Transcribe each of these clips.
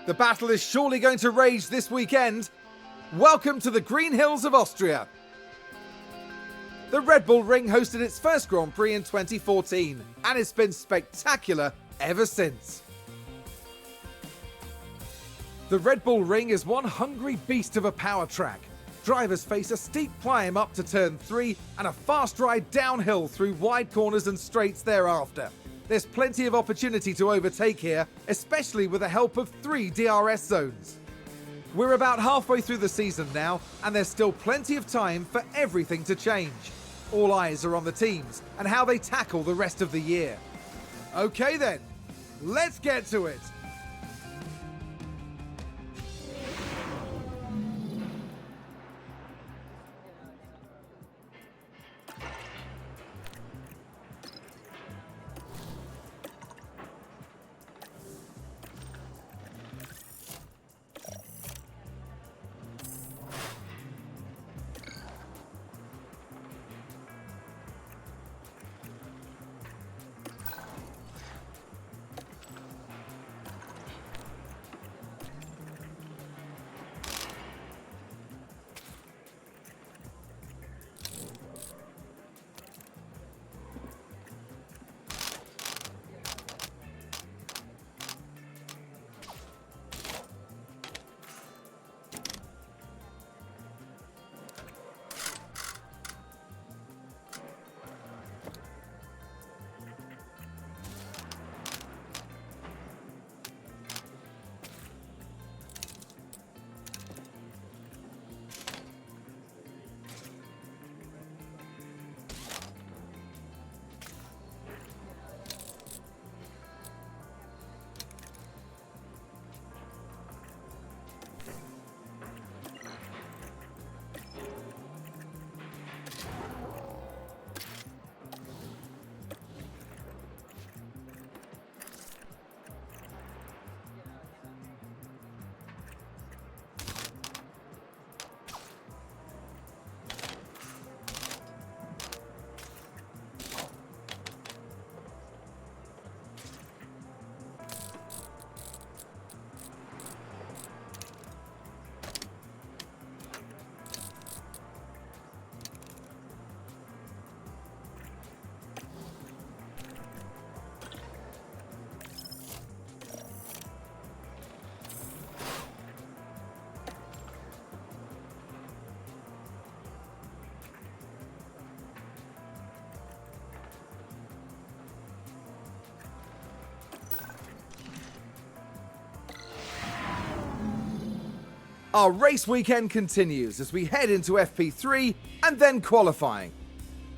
The battle is surely going to rage this weekend. Welcome to the Green Hills of Austria. The Red Bull Ring hosted its first Grand Prix in 2014, and it's been spectacular ever since. The Red Bull Ring is one hungry beast of a power track. Drivers face a steep climb up to turn 3 and a fast ride downhill through wide corners and straights thereafter. There's plenty of opportunity to overtake here, especially with the help of 3 DRS zones. We're about halfway through the season now, and there's still plenty of time for everything to change. All eyes are on the teams and how they tackle the rest of the year. Okay then, let's get to it. Our race weekend continues as we head into FP3 and then qualifying.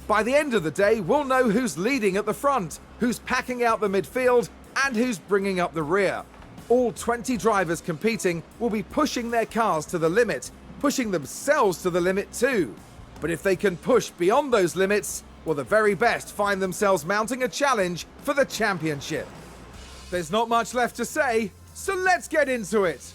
By the end of the day, we'll know who's leading at the front, who's packing out the midfield, and who's bringing up the rear. All 20 drivers competing will be pushing their cars to the limit, pushing themselves to the limit too. But if they can push beyond those limits, well, the very best find themselves mounting a challenge for the championship. There's not much left to say, so let's get into it.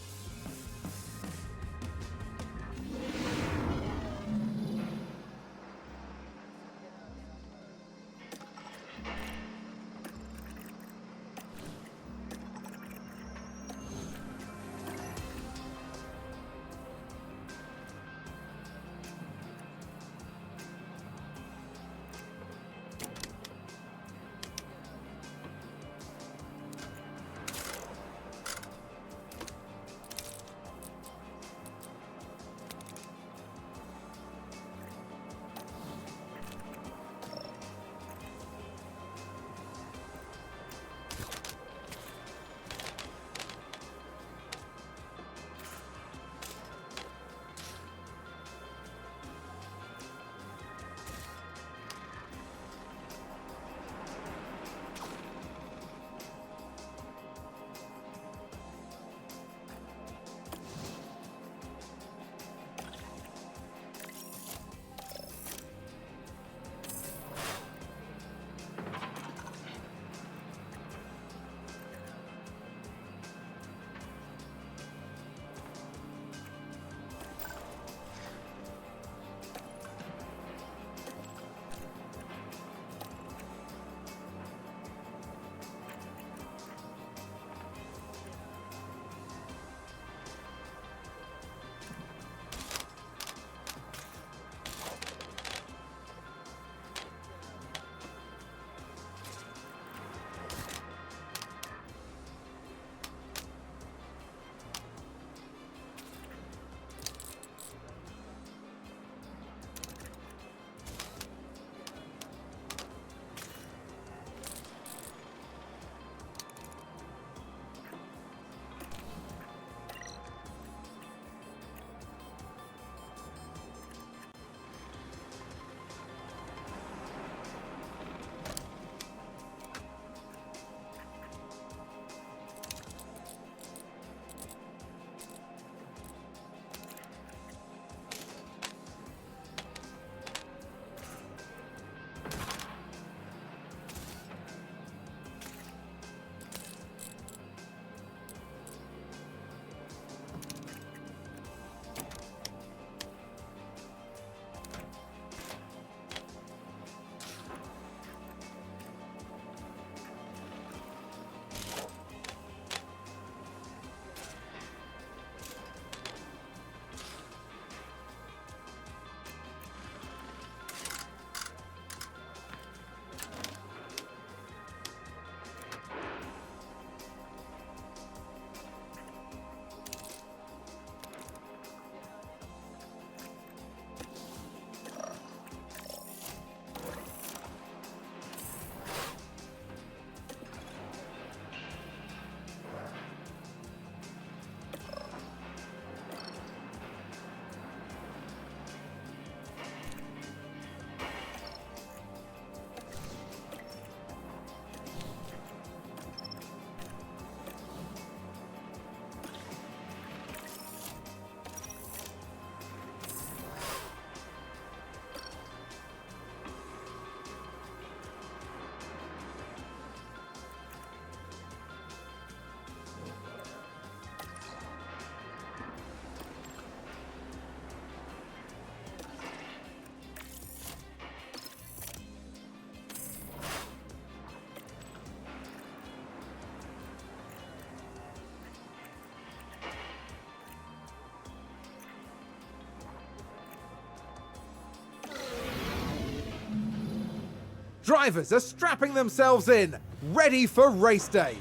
Drivers are strapping themselves in, ready for race day.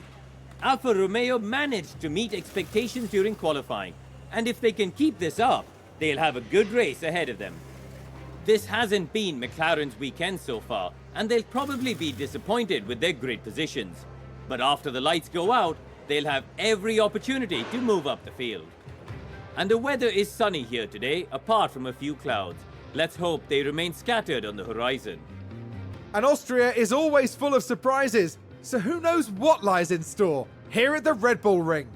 Alfa Romeo managed to meet expectations during qualifying, and if they can keep this up, they'll have a good race ahead of them. This hasn't been McLaren's weekend so far, and they'll probably be disappointed with their grid positions. But after the lights go out, they'll have every opportunity to move up the field. And the weather is sunny here today, apart from a few clouds. Let's hope they remain scattered on the horizon. And Austria is always full of surprises, so who knows what lies in store here at the Red Bull Ring.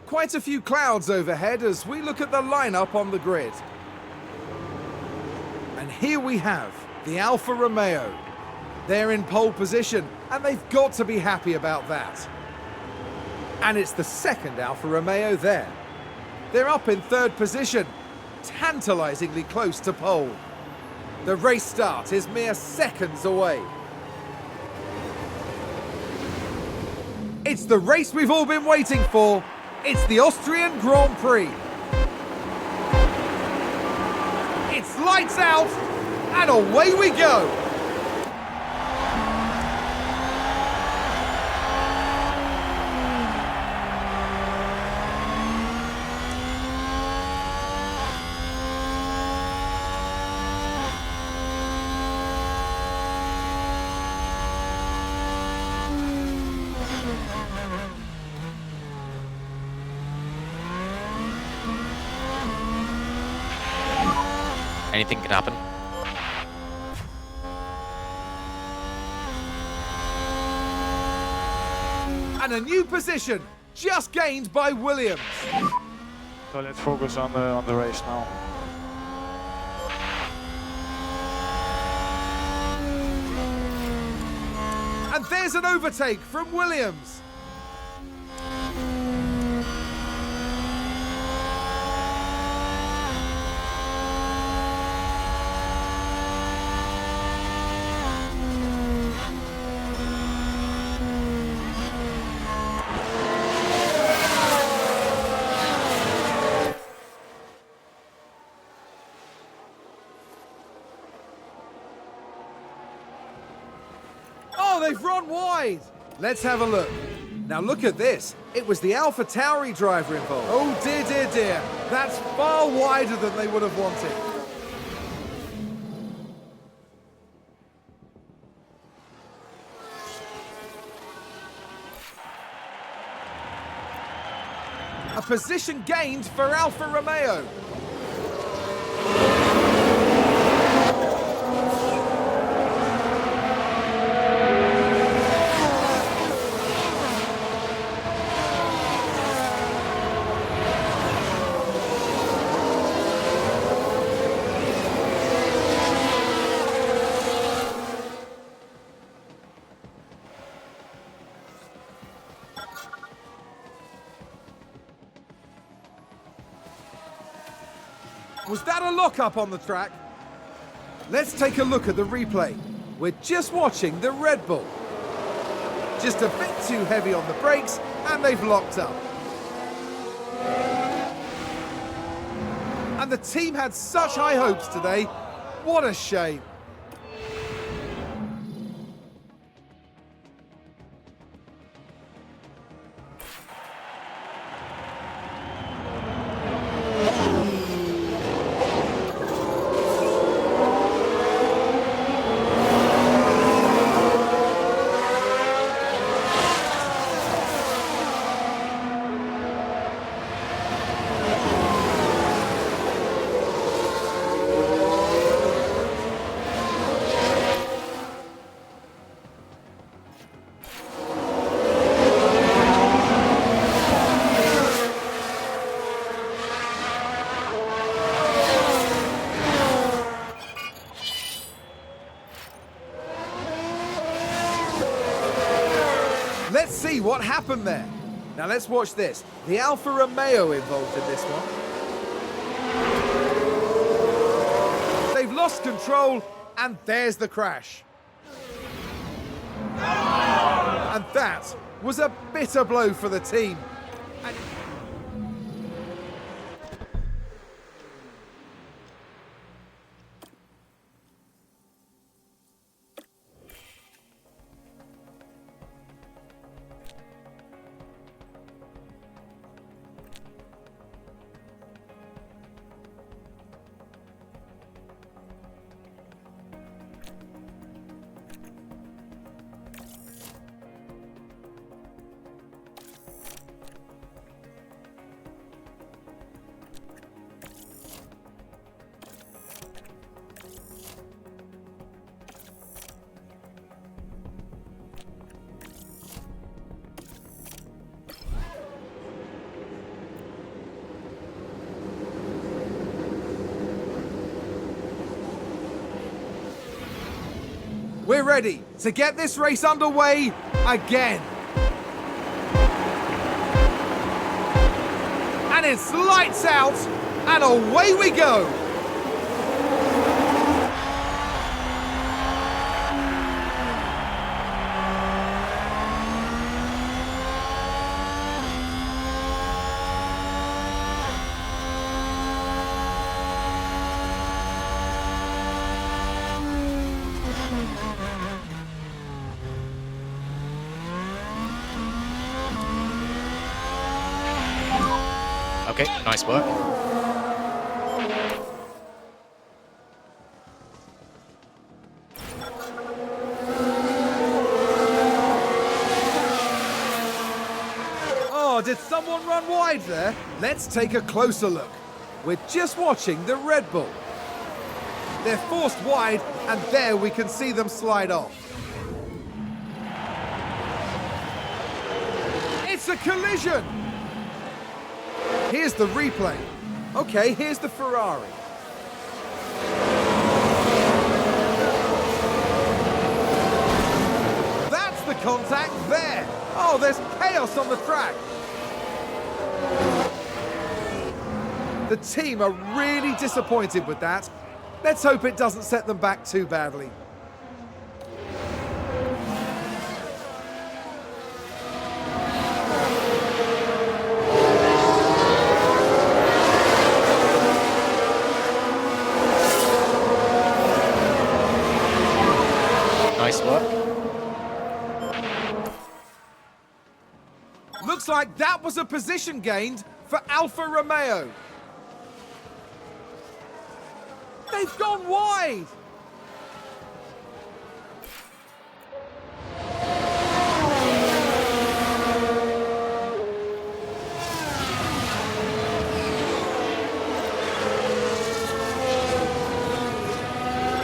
Quite a few clouds overhead as we look at the lineup on the grid. And here we have the Alfa Romeo. They're in pole position and they've got to be happy about that. And it's the second Alfa Romeo there. They're up in third position, tantalizingly close to pole. The race start is mere seconds away. It's the race we've all been waiting for. It's the Austrian Grand Prix. It's lights out, and away we go. Anything can happen. And a new position just gained by Williams. So let's focus on the race now. And there's an overtake from Williams. Oh, they've run wide. Let's have a look. Now look at this. It was the Alpha Tauri driver involved. Oh dear, dear, dear. That's far wider than they would have wanted. A position gained for Alfa Romeo. Was that a lock-up on the track? Let's take a look at the replay. We're just watching the Red Bull. Just a bit too heavy on the brakes, and they've locked up. And the team had such high hopes today. What a shame. Let's see what happened there. Now let's watch this. The Alfa Romeo involved in this one. They've lost control, and there's the crash. And that was a bitter blow for the team. We're ready to get this race underway again. And it's lights out, and away we go. Okay, nice work. Oh, did someone run wide there? Let's take a closer look. We're just watching the Red Bull. They're forced wide, and there we can see them slide off. It's a collision! Here's the replay. Okay, here's the Ferrari. That's the contact there. Oh, there's chaos on the track. The team are really disappointed with that. Let's hope it doesn't set them back too badly. Nice work. Looks like that was a position gained for Alfa Romeo. They've gone wide.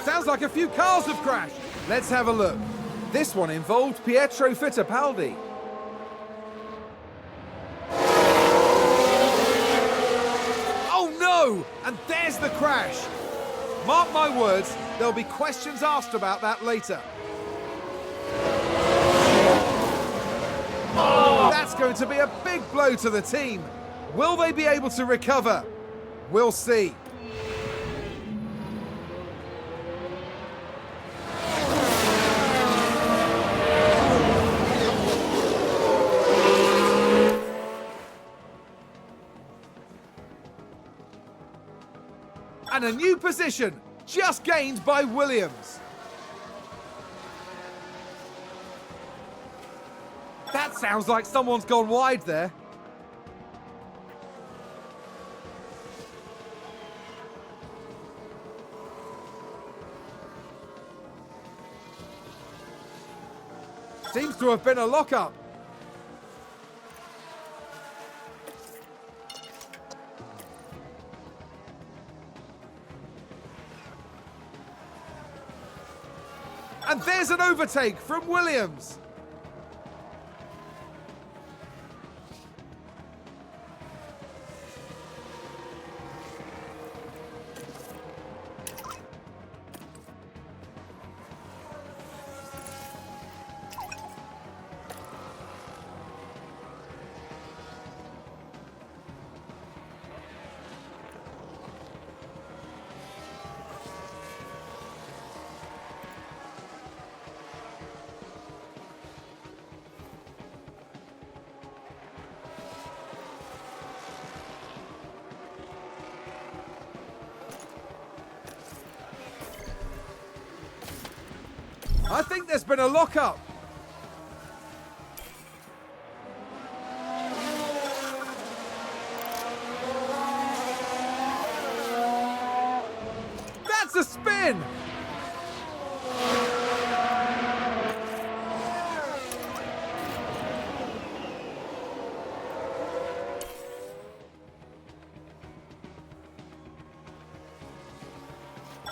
Sounds like a few cars have crashed. Let's have a look. This one involved Pietro Fittipaldi. Oh no! And there's the crash. Mark my words, there'll be questions asked about that later. That's going to be a big blow to the team. Will they be able to recover? We'll see. And a new position, just gained by Williams. That sounds like someone's gone wide there. Seems to have been a lock-up. And there's an overtake from Williams. I think there's been a lock-up. That's a spin!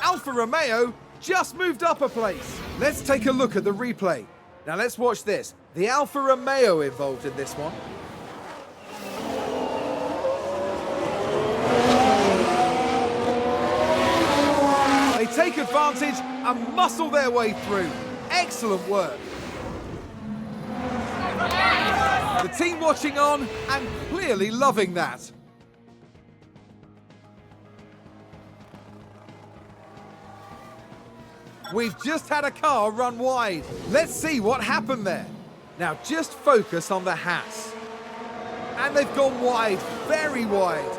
Alfa Romeo just moved up a place. Let's take a look at the replay. Now let's watch this. The Alfa Romeo involved in this one. They take advantage and muscle their way through. Excellent work. The team watching on and clearly loving that. We've just had a car run wide. Let's see what happened there. Now just focus on the Haas. And they've gone wide, very wide.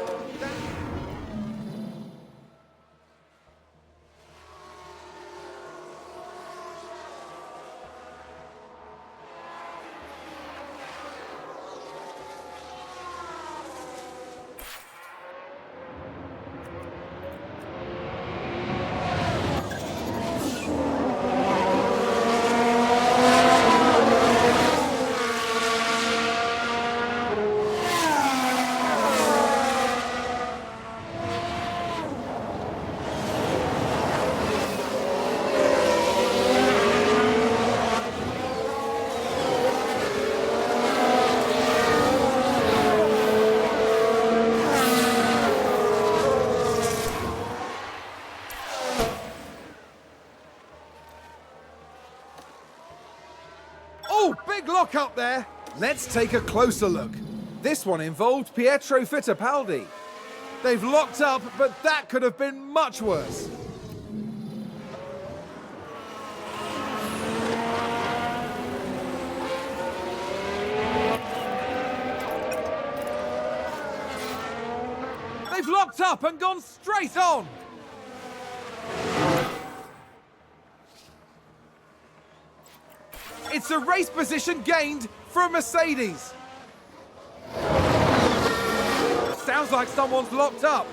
Oh, big lock up there. Let's take a closer look. This one involved Pietro Fittipaldi. They've locked up, but that could have been much worse. They've locked up and gone straight on. It's a race position gained for a Mercedes. Sounds like someone's locked up.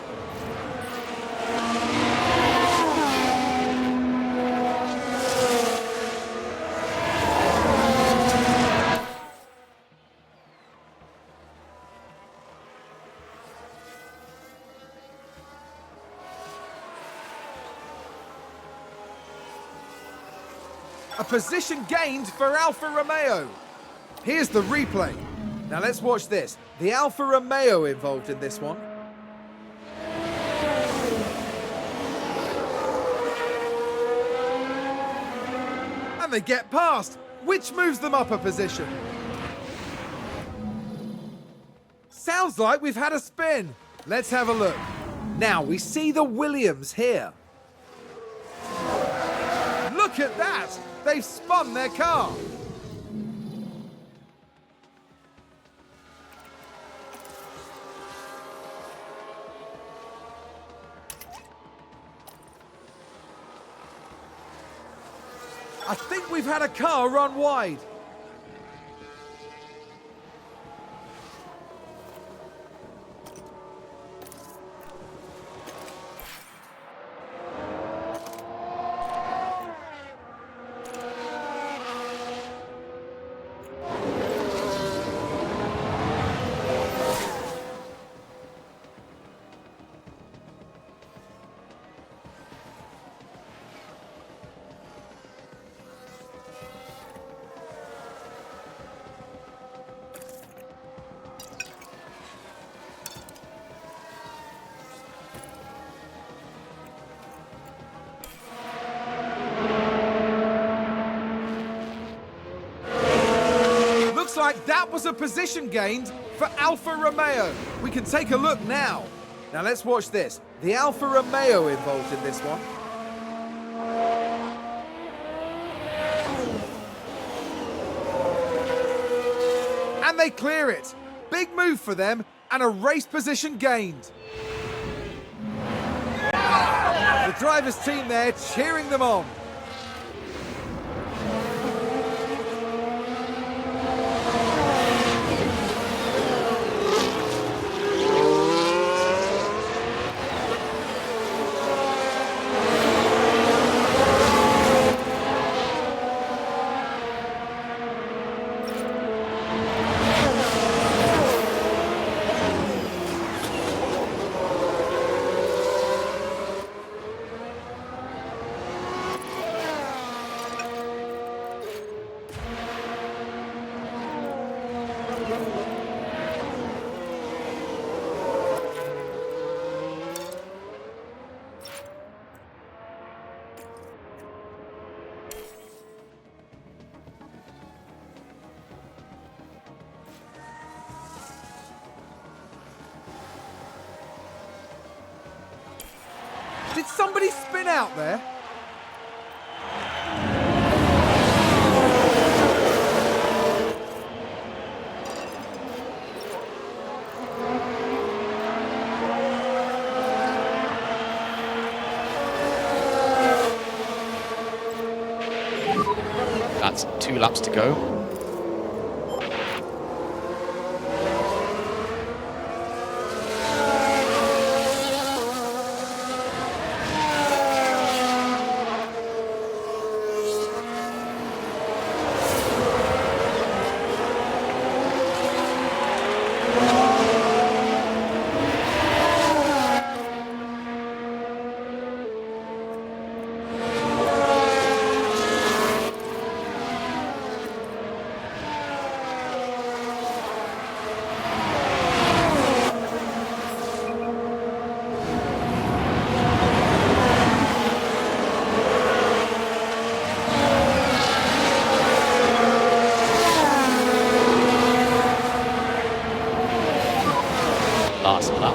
A position gained for Alfa Romeo. Here's the replay. Now let's watch this. The Alfa Romeo involved in this one. And they get past, which moves them up a position. Sounds like we've had a spin. Let's have a look. Now we see the Williams here. Look at that! They've spun their car. I think we've had a car run wide. Like that was a position gained for Alfa Romeo. We can take a look now. Now let's watch this. The Alfa Romeo involved in this one. And they clear it. Big move for them and a race position gained. The driver's team there cheering them on. Did somebody spin out there? That's 2 laps to go. Last lap.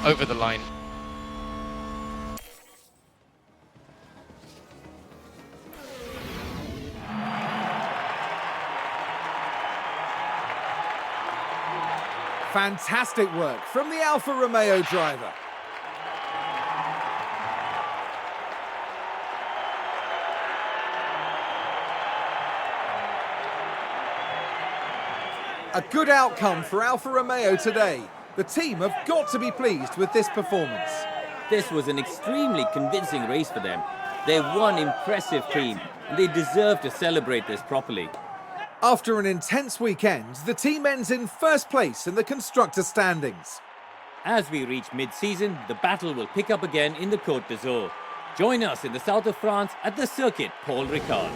Over the line. Fantastic work from the Alfa Romeo driver. A good outcome for Alfa Romeo today. The team have got to be pleased with this performance. This was an extremely convincing race for them. They're one impressive team, and they deserve to celebrate this properly. After an intense weekend, the team ends in first place in the constructor standings. As we reach mid-season, the battle will pick up again in the Côte d'Azur. Join us in the south of France at the circuit Paul Ricard.